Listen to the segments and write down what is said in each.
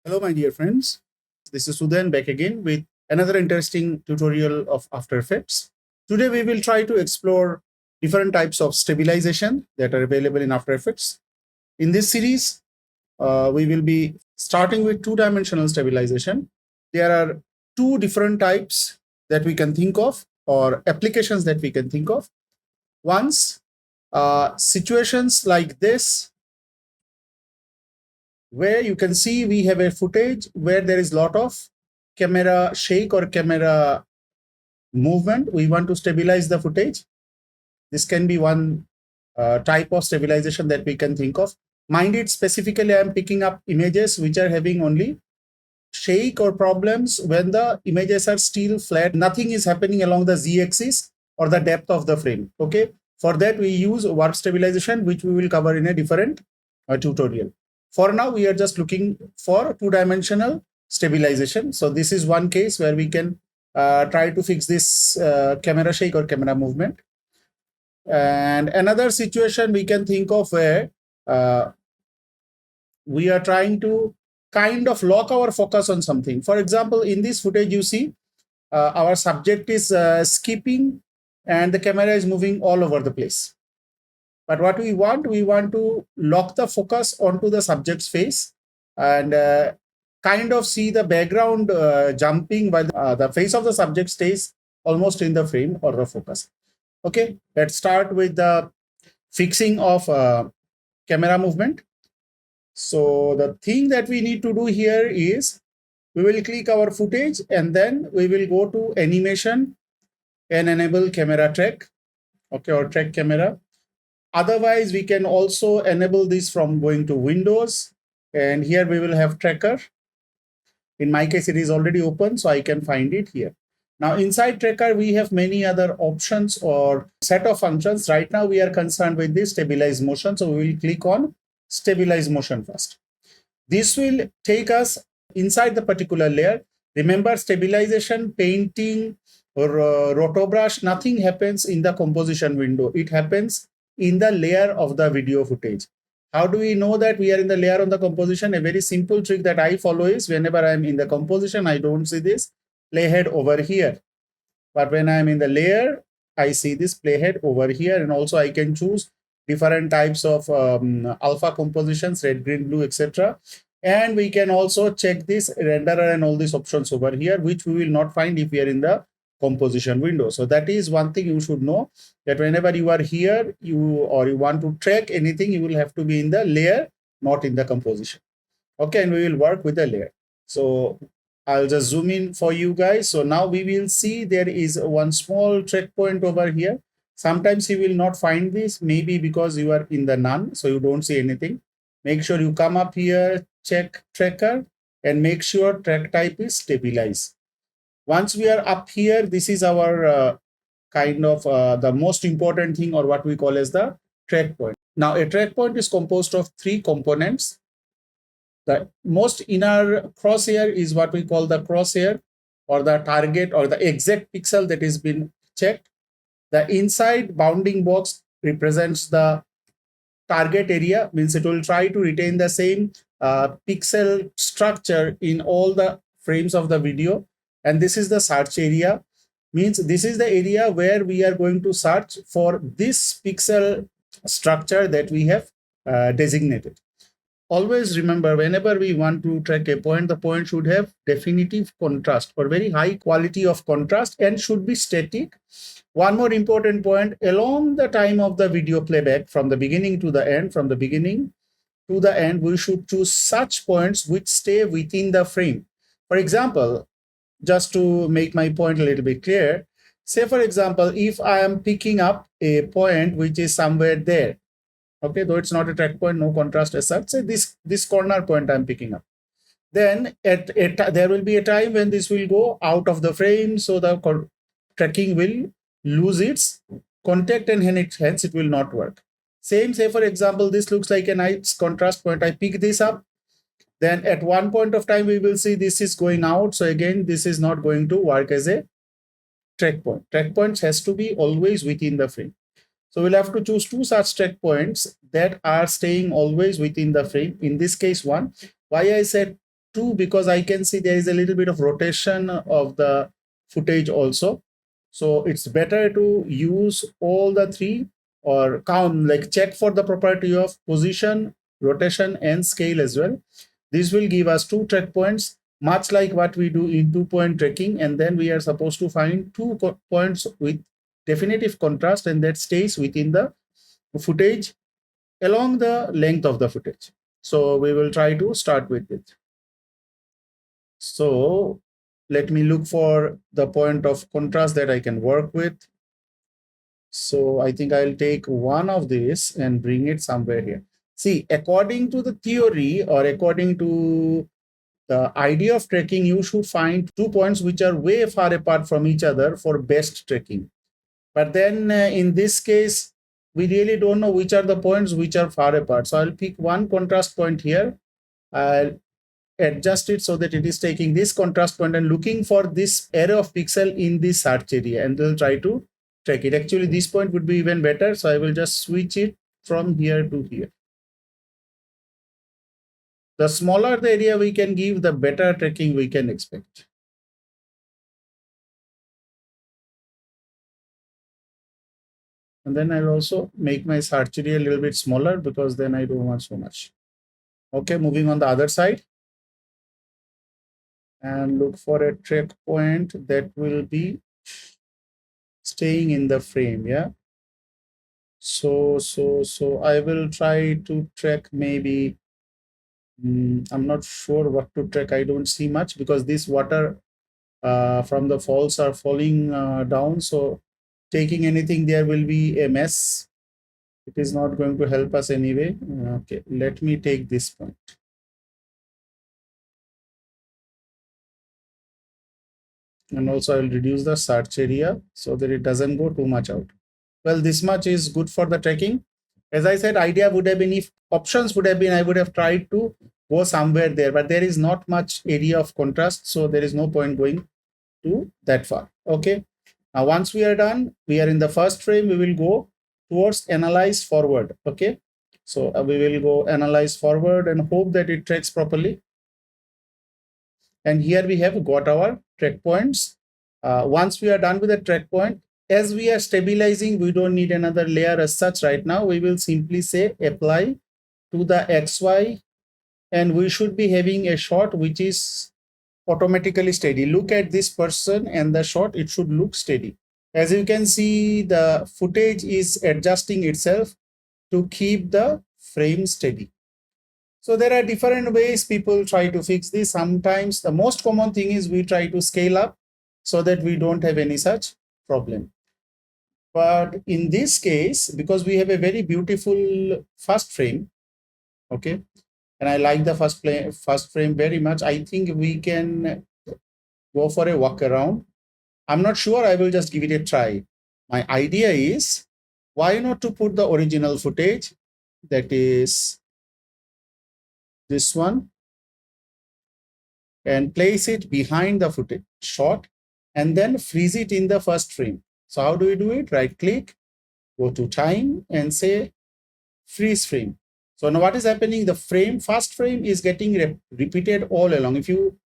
Hello, my dear friends. This is Sudan back again with another interesting tutorial of After Effects. Today, we will try to explore different types of stabilization that are available in After Effects. In this series, we will be starting with two-dimensional stabilization. There are two different types that we can think of, or applications that we can think of. Once, situations like this where you can see we have a footage where there is a lot of camera shake or camera movement. We want to stabilize the footage. This can be one type of stabilization that we can think of. Mind it, specifically, I'm picking up images which are having only shake or problems when the images are still flat. Nothing is happening along the z-axis or the depth of the frame. Okay. For that, we use warp stabilization, which we will cover in a different tutorial. For now, we are just looking for two-dimensional stabilization. So this is one case where we can try to fix this camera shake or camera movement. And another situation we can think of where we are trying to kind of lock our focus on something. For example, in this footage, you see our subject is skipping and the camera is moving all over the place. But what we want to lock the focus onto the subject's face and kind of see the background jumping while the face of the subject stays almost in the frame or the focus. Okay, let's start with the fixing of camera movement. So the thing that we need to do here is we will click our footage and then we will go to animation and enable camera track, okay, or track camera. Otherwise, we can also enable this from going to Windows, and here we will have tracker. In my case, it is already open, so I can find it here. Now, inside tracker, we have many other options or set of functions. Right now, we are concerned with this stabilize motion, so we will click on stabilize motion first. This will take us inside the particular layer. Remember, stabilization, painting, or rotobrush, nothing happens in the composition window. It happens in the layer of the video footage. How do we know that we are in the layer on the composition? A very simple trick that I follow is whenever I'm in the composition, I don't see this playhead over here. But when I'm in the layer, I see this playhead over here. And also I can choose different types of alpha compositions, red, green, blue, etc. And we can also check this renderer and all these options over here, which we will not find if we are in the composition window. So that is one thing you should know, that whenever you are here, you want to track anything, you will have to be in the layer, not in the composition. Okay, and we will work with the layer. So I'll just zoom in for you guys. So now we will see there is one small track point over here. Sometimes you will not find this, maybe because you are in the none, so you don't see anything. Make sure you come up here, check tracker, and make sure track type is stabilize. Once we are up here, this is our kind of the most important thing, or what we call as the track point. Now, a track point is composed of three components. The most inner crosshair is what we call the crosshair, or the target, or the exact pixel that has been checked. The inside bounding box represents the target area, means it will try to retain the same pixel structure in all the frames of the video. And this is the search area, means this is the area where we are going to search for this pixel structure that we have designated. Always remember, whenever we want to track a point, the point should have definitive contrast or very high quality of contrast and should be static. One more important point, along the time of the video playback, from the beginning to the end, we should choose such points which stay within the frame. For example, just to make my point a little bit clear, say for example, if I am picking up a point which is somewhere there, okay, though it's not a track point, no contrast as such, say this corner point I'm picking up, then there will be a time when this will go out of the frame, so the tracking will lose its contact and hence it will not work. Same, say for example, this looks like a nice contrast point, I pick this up, then at one point of time we will see this is going out, so again this is not going to work as a track point. Track points has to be always within the frame. So we'll have to choose two such track points that are staying always within the frame. In this case, one. Why I said 2 because I can see there is a little bit of rotation of the footage also. So it's better to use all the 3 or count, like check for the property of position, rotation, and scale as well. This will give us 2 track points, much like what we do in 2-point tracking. And then we are supposed to find 2 points with definitive contrast, and that stays within the footage along the length of the footage. So we will try to start with it. So let me look for the point of contrast that I can work with. So I think I'll take one of these and bring it somewhere here. See, according to the theory, or according to the idea of tracking, you should find 2 points which are way far apart from each other for best tracking. But then in this case, we really don't know which are the points which are far apart. So I'll pick one contrast point here. I'll adjust it so that it is taking this contrast point and looking for this array of pixel in this search area, and we'll try to track it. Actually, this point would be even better. So I will just switch it from here to here. The smaller the area we can give, the better tracking we can expect. And then I'll also make my search area a little bit smaller because then I don't want so much. Okay, moving on the other side. And look for a track point that will be staying in the frame. Yeah. So I will try to track maybe, I'm not sure what to track. I don't see much because this water from the falls are falling down. So taking anything there will be a mess. It is not going to help us anyway. Okay, let me take this point. And also I'll reduce the search area so that it doesn't go too much out. Well, this much is good for the tracking. As I said, idea would have been, if options would have been, I would have tried to go somewhere there, but there is not much area of contrast. So there is no point going to that far. Okay. Now, once we are done, we are in the first frame, we will go towards analyze forward. Okay. So we will go analyze forward and hope that it tracks properly. And here we have got our track points. Once we are done with the track point, as we are stabilizing, we don't need another layer as such right now. We will simply say apply to the XY, and we should be having a shot which is automatically steady. Look at this person and the shot, it should look steady. As you can see, the footage is adjusting itself to keep the frame steady. So there are different ways people try to fix this. Sometimes the most common thing is we try to scale up so that we don't have any such problem. But in this case, because we have a very beautiful first frame, okay, and I like the first frame very much, I think we can go for a walk around. I'm not sure, I will just give it a try. My idea is, why not to put the original footage, that is this one, and place it behind the footage shot, and then freeze it in the first frame. So how do we do it? Right click, go to time and say freeze frame. So now what is happening? The first frame is getting repeated all along. If you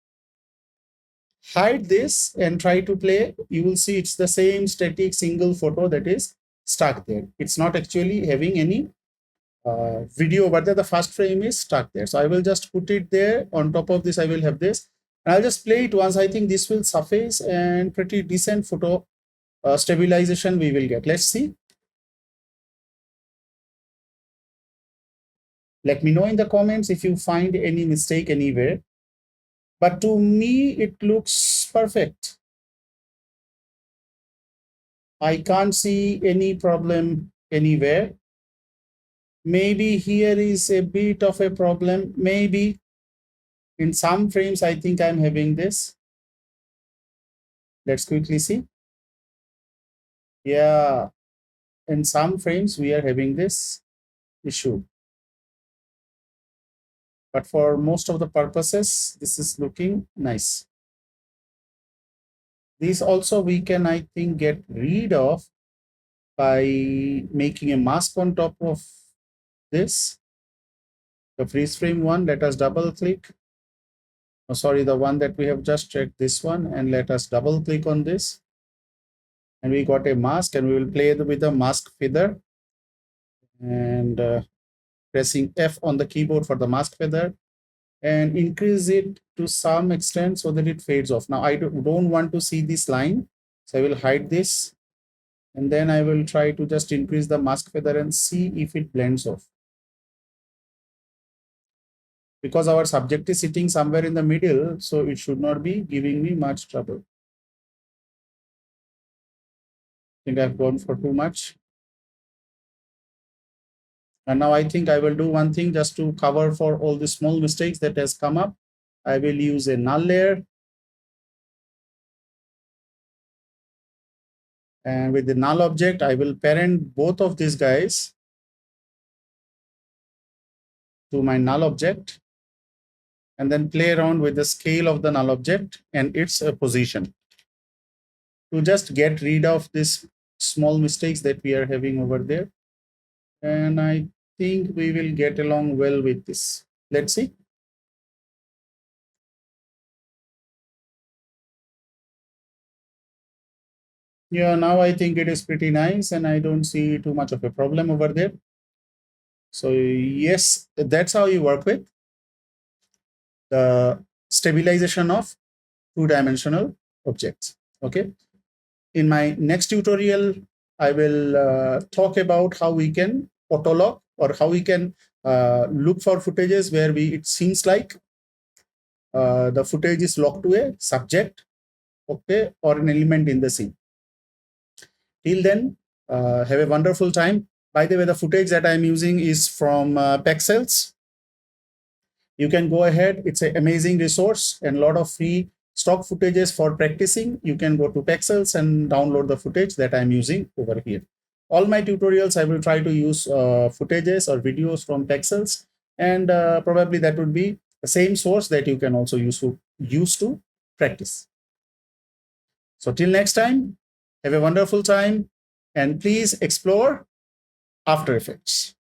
hide this and try to play, you will see it's the same static single photo that is stuck there. It's not actually having any video, but the first frame is stuck there. So I will just put it there. On top of this, I will have this. And I'll just play it once. I think this will suffice, and pretty decent photo stabilization we will get. Let's see. Let me know in the comments if you find any mistake anywhere. But to me, it looks perfect. I can't see any problem anywhere. Maybe here is a bit of a problem. Maybe in some frames, I think I'm having this. Let's quickly see. Yeah, in some frames, we are having this issue. But for most of the purposes, this is looking nice. These also we can, I think, get rid of by making a mask on top of this. The freeze frame one, let us double click. Oh, sorry, the one that we have just checked, this one, and let us double click on this. And we got a mask, and we will play with the mask feather, and pressing F on the keyboard for the mask feather, and increase it to some extent so that it fades off. Now I don't want to see this line, so I will hide this, and then I will try to just increase the mask feather and see if it blends off. Because our subject is sitting somewhere in the middle, so it should not be giving me much trouble. I think I've gone for too much. And now I think I will do one thing just to cover for all the small mistakes that has come up. I will use a null layer. And with the null object, I will parent both of these guys to my null object, and then play around with the scale of the null object and its position to just get rid of these small mistakes that we are having over there. And I think we will get along well with this. Let's see. Yeah, now I think it is pretty nice, and I don't see too much of a problem over there. So yes, that's how you work with the stabilization of two-dimensional objects. Okay. In my next tutorial, I will talk about how we can autolog, or how we can look for footages where it seems like the footage is locked to a subject, okay, or an element in the scene. Till then, have a wonderful time. By the way, the footage that I'm using is from Pexels. You can go ahead. It's an amazing resource and a lot of free stock footages for practicing. You can go to Pexels and download the footage that I'm using over here. All my tutorials, I will try to use footages or videos from Pexels, and probably that would be the same source that you can also use to practice. So till next time, have a wonderful time, and please explore After Effects.